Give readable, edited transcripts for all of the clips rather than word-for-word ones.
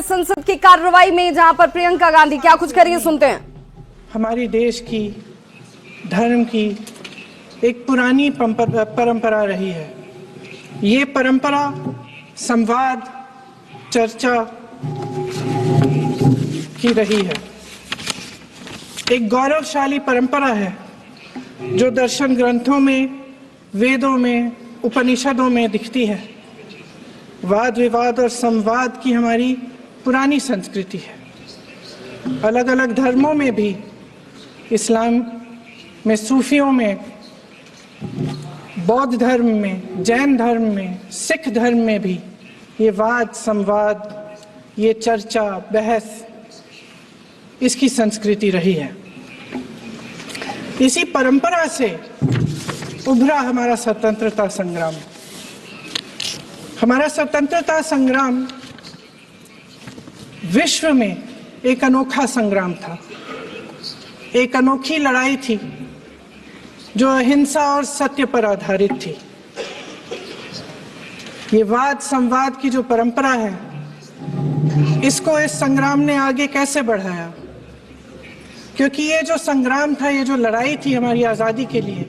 संसद की कार्रवाई में, जहां पर प्रियंका गांधी क्या कुछ करिए, सुनते हैं। हमारी देश की धर्म की एक पुरानी परंपरा रही है। ये परंपरा संवाद, चर्चा की रही है। एक गौरवशाली परंपरा है जो दर्शन ग्रंथों में, वेदों में, उपनिषदों में दिखती है। वाद विवाद और संवाद की हमारी पुरानी संस्कृति है। अलग अलग धर्मों में भी, इस्लाम में, सूफियों में, बौद्ध धर्म में, जैन धर्म में, सिख धर्म में भी ये वाद संवाद, ये चर्चा बहस, इसकी संस्कृति रही है। इसी परंपरा से उभरा हमारा स्वतंत्रता संग्राम। हमारा स्वतंत्रता संग्राम विश्व में एक अनोखा संग्राम था, एक अनोखी लड़ाई थी जो अहिंसा और सत्य पर आधारित थी। ये वाद संवाद की जो परंपरा है, इसको इस संग्राम ने आगे कैसे बढ़ाया? क्योंकि ये जो संग्राम था, ये जो लड़ाई थी हमारी आज़ादी के लिए,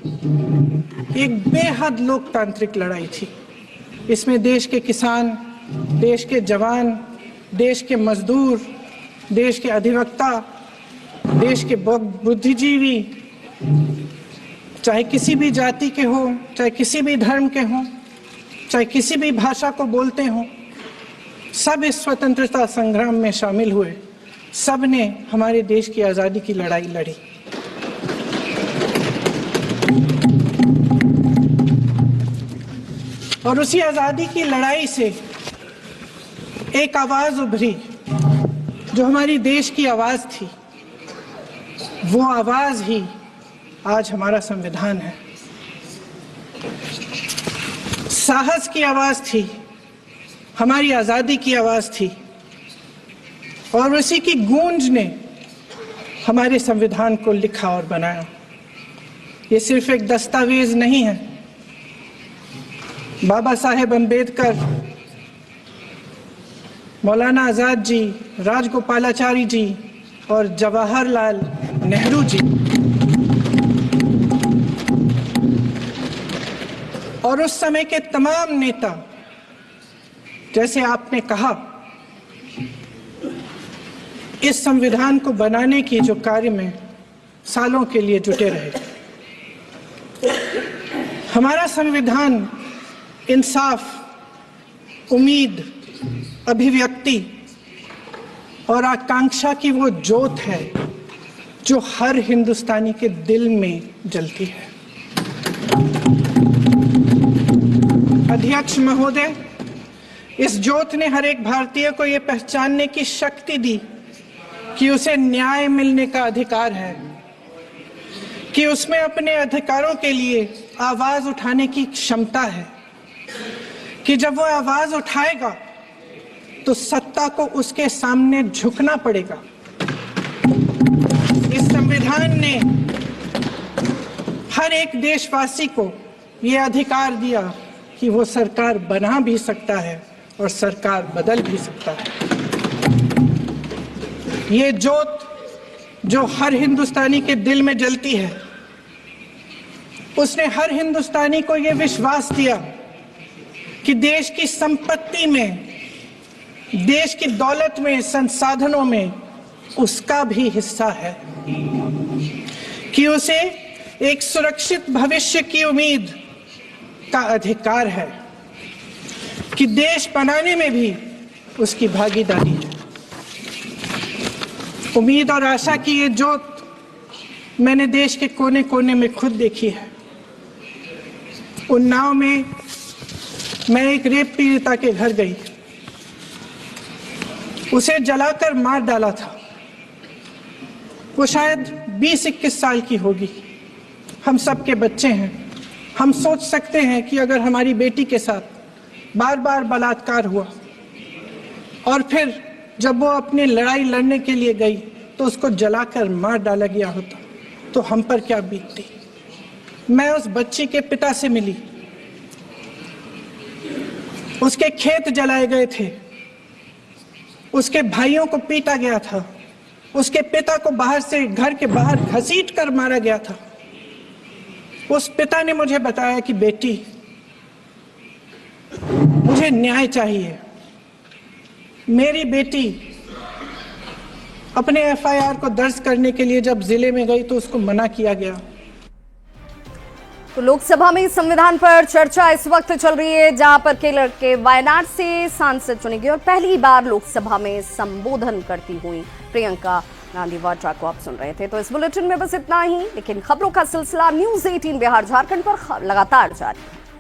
एक बेहद लोकतांत्रिक लड़ाई थी। इसमें देश के किसान, देश के जवान, देश के मजदूर, देश के अधिवक्ता, देश के बुद्धिजीवी, चाहे किसी भी जाति के हो, चाहे किसी भी धर्म के हो, चाहे किसी भी भाषा को बोलते हो, सब इस स्वतंत्रता संग्राम में शामिल हुए। सब ने हमारे देश की आज़ादी की लड़ाई लड़ी। और उसी आज़ादी की लड़ाई से एक आवाज़ उभरी जो हमारी देश की आवाज़ थी। वो आवाज़ ही आज हमारा संविधान है। साहस की आवाज़ थी, हमारी आज़ादी की आवाज़ थी, और उसी की गूंज ने हमारे संविधान को लिखा और बनाया। ये सिर्फ एक दस्तावेज नहीं है। बाबा साहेब अम्बेडकर, मौलाना आज़ाद जी, राजगोपालाचारी जी और जवाहरलाल नेहरू जी और उस समय के तमाम नेता, जैसे आपने कहा, इस संविधान को बनाने की जो कार्य में सालों के लिए जुटे रहे। हमारा संविधान इंसाफ, उम्मीद, अभिव्यक्ति और आकांक्षा की वो ज्योत है जो हर हिंदुस्तानी के दिल में जलती है। अध्यक्ष महोदय, इस ज्योत ने हर एक भारतीय को ये पहचानने की शक्ति दी कि उसे न्याय मिलने का अधिकार है, कि उसमें अपने अधिकारों के लिए आवाज उठाने की क्षमता है, कि जब वो आवाज उठाएगा तो सत्ता को उसके सामने झुकना पड़ेगा। इस संविधान ने हर एक देशवासी को ये अधिकार दिया कि वो सरकार बना भी सकता है और सरकार बदल भी सकता है। ये ज्योत जो हर हिंदुस्तानी के दिल में जलती है, उसने हर हिंदुस्तानी को ये विश्वास दिया कि देश की संपत्ति में, देश की दौलत में, संसाधनों में उसका भी हिस्सा है, कि उसे एक सुरक्षित भविष्य की उम्मीद का अधिकार है, कि देश बनाने में भी उसकी भागीदारी है। उम्मीद और आशा की ये ज्योत मैंने देश के कोने कोने में खुद देखी है। उन्नाव में मैं एक रेप पीड़िता के घर गई, उसे जलाकर मार डाला था। वो शायद 20-21 साल की होगी। हम सब के बच्चे हैं। हम सोच सकते हैं कि अगर हमारी बेटी के साथ बार बार बलात्कार हुआ और फिर जब वो अपनी लड़ाई लड़ने के लिए गई तो उसको जलाकर मार डाला गया होता तो हम पर क्या बीतती। मैं उस बच्ची के पिता से मिली, उसके खेत जलाए गए थे, उसके भाइयों को पीटा गया था, उसके पिता को बाहर से घर के बाहर घसीट कर मारा गया था। उस पिता ने मुझे बताया कि बेटी, मुझे न्याय चाहिए। मेरी बेटी अपने एफआईआर को दर्ज करने के लिए जब जिले में गई तो उसको मना किया गया। तो लोकसभा में संविधान पर चर्चा इस वक्त चल रही है, जहां पर केरल के वायनाड से सांसद चुनी गई और पहली बार लोकसभा में संबोधन करती हुई प्रियंका गांधी वाड्रा को आप सुन रहे थे। तो इस बुलेटिन में बस इतना ही, लेकिन खबरों का सिलसिला न्यूज़ 18 बिहार झारखंड पर लगातार जारी है।